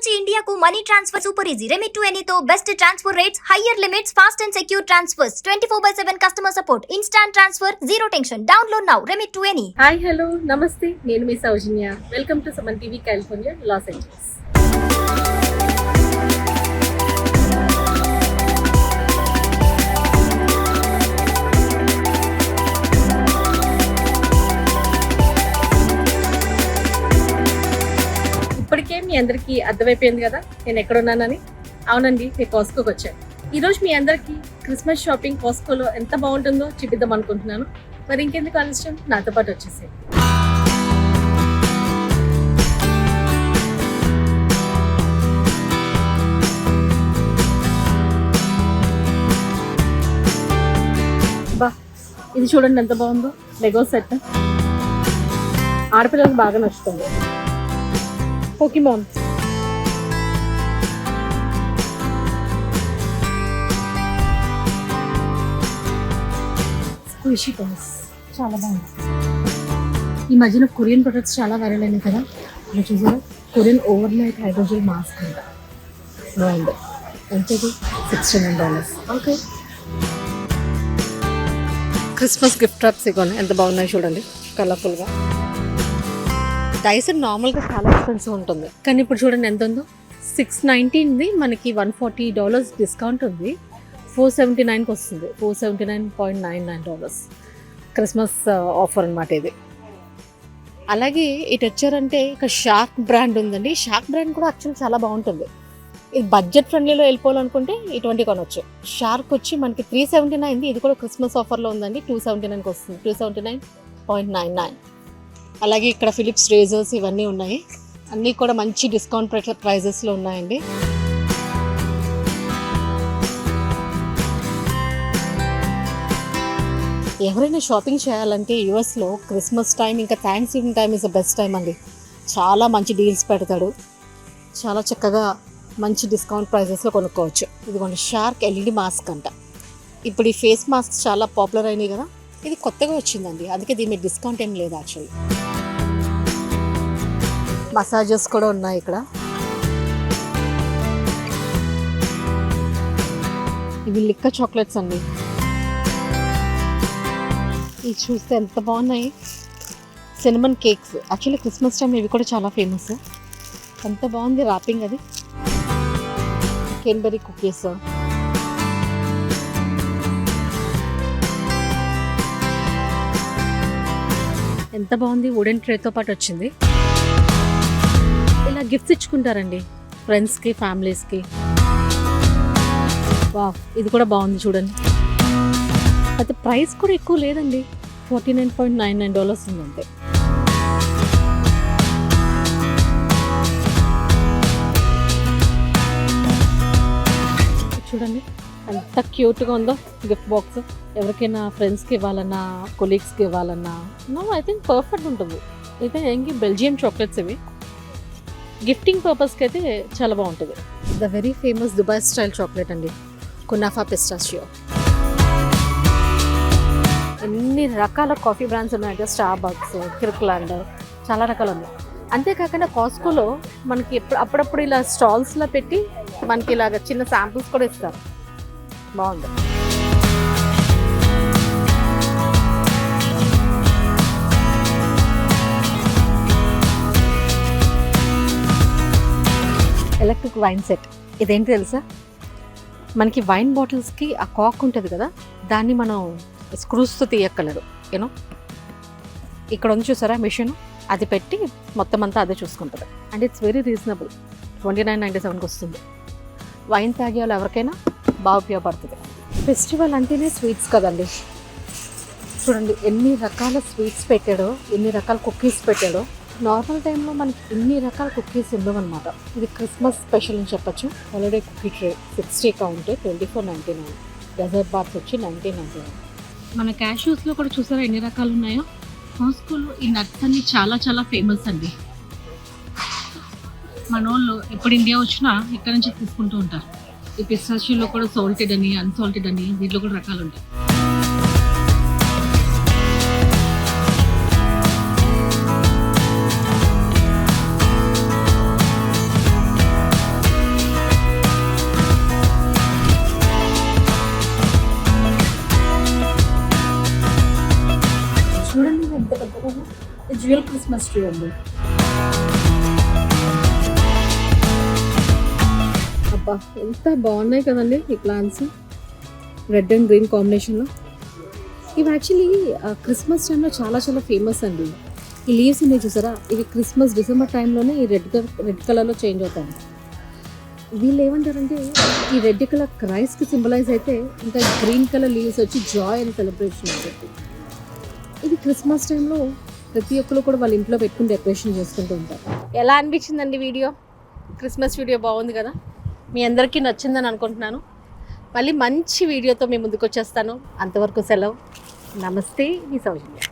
నుంచి ఇండియాకు money transfer super easy. Remit to ఎనీతో best transfer rates, higher limits, fast and secure transfers, 24/7 customer support, instant transfer, zero tension. Download now remit to any. Hi hello నమస్తే, నేను మీ Soujanya. Welcome to Suman TV California, Los Angeles. ఇప్పటికే మీ అందరికీ అర్థమైపోయింది కదా నేను ఎక్కడున్నానని. అవునండి, నేను కాస్కోకి వచ్చాను. ఈరోజు మీ అందరికీ క్రిస్మస్ షాపింగ్ కాస్కోలో ఎంత బాగుంటుందో చూపిద్దాం అనుకుంటున్నాను. మరి ఇంకెందుకు ఆలస్యం, నాతో పాటు వచ్చేసి బా, ఇది చూడండి ఎంత బాగుందో. లెగో సెట్ ఆడపిల్లలకు బాగా నచ్చుతుంది. పోకీమాన్, స్క్విషీ టాయ్స్ చాలా బాగుంది. ఈ మధ్యన కొరియన్ ప్రొడక్ట్స్ చాలా వైరల్ అయినాయి కదా. ఇలా చూసారా, Korean over night hydrogel mask అంట. బాగుంది. ఎంతది? $69. ఓకే. క్రిస్మస్ గిఫ్ట్ ట్రాప్స్ ఇవ్వండి, ఎంత బాగున్నాయి చూడండి, కలర్ఫుల్గా. డైసన్ నార్మల్గా చాలా ఎక్స్పెన్సివ్ ఉంటుంది, కానీ ఇప్పుడు చూడండి ఎంత ఉందో. $619ది మనకి $140 డిస్కౌంట్ ఉంది. $479కి వస్తుంది. $479.99 క్రిస్మస్ ఆఫర్ అనమాట ఇది. అలాగే ఇటు వచ్చారంటే ఇక షార్క్ బ్రాండ్ ఉందండి. షార్క్ బ్రాండ్ కూడా యాక్చువల్లీ చాలా బాగుంటుంది. ఇది బడ్జెట్ ఫ్రెండ్లీలో వెళ్ళిపోవాలనుకుంటే ఇటువంటి కొనవచ్చు. షార్క్ వచ్చి మనకి $379, ఇది కూడా క్రిస్మస్ ఆఫర్లో ఉందండి. $279కి వస్తుంది. $279.99. అలాగే ఇక్కడ ఫిలిప్స్ రేజర్స్ ఇవన్నీ ఉన్నాయి. అన్నీ కూడా మంచి డిస్కౌంట్ ప్రైజెస్లో ఉన్నాయండి. ఎవరైనా షాపింగ్ చేయాలంటే యూఎస్లో క్రిస్మస్ టైం ఇంకా thanks giving time is the best time అండి. చాలా మంచి డీల్స్ పెడతాడు. చాలా చక్కగా మంచి డిస్కౌంట్ ప్రైజెస్లో కొనుక్కోవచ్చు. ఇదిగోండి, షార్క్ ఎల్ఈడి మాస్క్ అంట. ఇప్పుడు ఈ ఫేస్ మాస్క్ చాలా పాపులర్ అయినాయి కదా, ఇది కొత్తగా వచ్చిందండి, అందుకే దీని మీద డిస్కౌంట్ ఏం లేదు యాక్చువల్లీ. మసాజెస్ కూడా ఉన్నాయి ఇక్కడ. ఇవి లిక్క చాక్లెట్స్ అండి. ఇవి చూస్తే ఎంత బాగున్నాయి. Cinnamon cakes, actually Christmas time ఇవి కూడా చాలా ఫేమస్. ఎంత బాగుంది ర్యాపింగ్ అది. కెన్బెరీ కుకీస్, ఎంత బాగుంది. వుడెన్ ట్రేతో పాటు వచ్చింది. ఇలా గిఫ్ట్స్ ఇచ్చుకుంటారండి ఫ్రెండ్స్కి, ఫ్యామిలీస్కి. వావ్, ఇది కూడా బాగుంది చూడండి. అయితే ప్రైస్ కూడా ఎక్కువ లేదండి, $49.99 ఉందంతే. చూడండి ఎంత క్యూట్గా ఉందో గిఫ్ట్ బాక్స్. ఎవరికైనా ఫ్రెండ్స్కి ఇవ్వాలన్నా, కొలీగ్స్కి ఇవ్వాలన్నా ఐ థింక్ పర్ఫెక్ట్ ఉంటుంది. అయితే ఏంటి బెల్జియం చాక్లెట్స్ ఇవి. గిఫ్టింగ్ పర్పస్కి అయితే చాలా బాగుంటుంది. The very famous Dubai style chocolate అండి, కునాఫా పిస్టాచియో. ఎన్ని రకాల కాఫీ బ్రాండ్స్ ఉన్నాయంటే స్టార్ బక్స్, కిర్క్లాండ్, చాలా రకాలు ఉన్నాయి. అంతేకాకుండా కాస్కోలో మనకి అప్పుడప్పుడు ఇలా స్టాల్స్లో పెట్టి మనకి ఇలాగ చిన్న శాంపుల్స్ కూడా ఇస్తారు. బాగుంది. Electric wine set. ఇదేంటి తెలుసా, మనకి వైన్ బాటిల్స్కి ఆ కాక్ ఉంటుంది కదా, దాన్ని మనం స్క్రూస్తో తీయక్కర్లేదు. యూనో, ఇక్కడ ఉంది చూసారా మిషన్, అది పెట్టి మొత్తం అంతా అదే చూసుకుంటుంది. And it's very reasonable. $29.97కి వస్తుంది. వైన్ తాగే వాళ్ళు ఎవరికైనా బాగా ఉపయోగపడుతుంది. ఫెస్టివల్ అంటేనే స్వీట్స్ కదండి. చూడండి ఎన్ని రకాల స్వీట్స్ పెట్టాడో, ఎన్ని రకాల కుకీస్ పెట్టాడో. నార్మల్ టైంలో మనకి ఇన్ని రకాల కుకీస్ ఉండవన్నమాట. ఇది క్రిస్మస్ స్పెషల్ అని చెప్పచ్చు. Holiday cookie tray 60 count, $24.99. Dessert bars వచ్చి $19.99. మన క్యాష్యూస్లో కూడా చూసారా ఎన్ని రకాలు ఉన్నాయో. కాస్కోలో ఈ నట్స్ అన్ని చాలా చాలా ఫేమస్ అండి. మన వాళ్ళు ఎప్పుడు ఇండియా వచ్చినా ఇక్కడ నుంచి తీసుకుంటూ ఉంటారు. ఈ పిస్టాచియోలో కూడా సాల్టెడ్ అని, అన్సాల్టెడ్ అని, దీంట్లో కూడా రకాలు ఉంటాయి. క్రిస్మస్ ట్రీ అండి. అబ్బా ఎంత బాగున్నాయి కదండి ఈ ప్లాంట్స్, రెడ్ అండ్ గ్రీన్ కాంబినేషన్లో. ఇవి యాక్చువల్లీ క్రిస్మస్ టైంలో చాలా చాలా ఫేమస్ అండి. ఈ లీవ్స్ ఉన్నాయి చూసారా, ఇవి క్రిస్మస్ డిసెంబర్ టైంలోనే ఈ రెడ్ కలర్లో చేంజ్ అవుతాయి. వీళ్ళు ఏమంటారంటే ఈ రెడ్ కలర్ క్రైస్ట్కి సింబలైజ్ అయితే, ఇంకా గ్రీన్ కలర్ లీవ్స్ వచ్చి జాయ్ అండ్ సెలబ్రేషన్ అని చెప్పి. ఇది క్రిస్మస్ టైంలో ప్రతి ఒక్కరు కూడా వాళ్ళ ఇంట్లో పెట్టుకుని డెకరేషన్ చేసుకుంటూ ఉంటారు. ఎలా అనిపించిందండి వీడియో? క్రిస్మస్ వీడియో బాగుంది కదా, మీ అందరికీ నచ్చిందని అనుకుంటున్నాను. మళ్ళీ మంచి వీడియోతో మీ ముందుకు వచ్చేస్తాను. అంతవరకు సెలవు. నమస్తే, మీ సౌజన్య.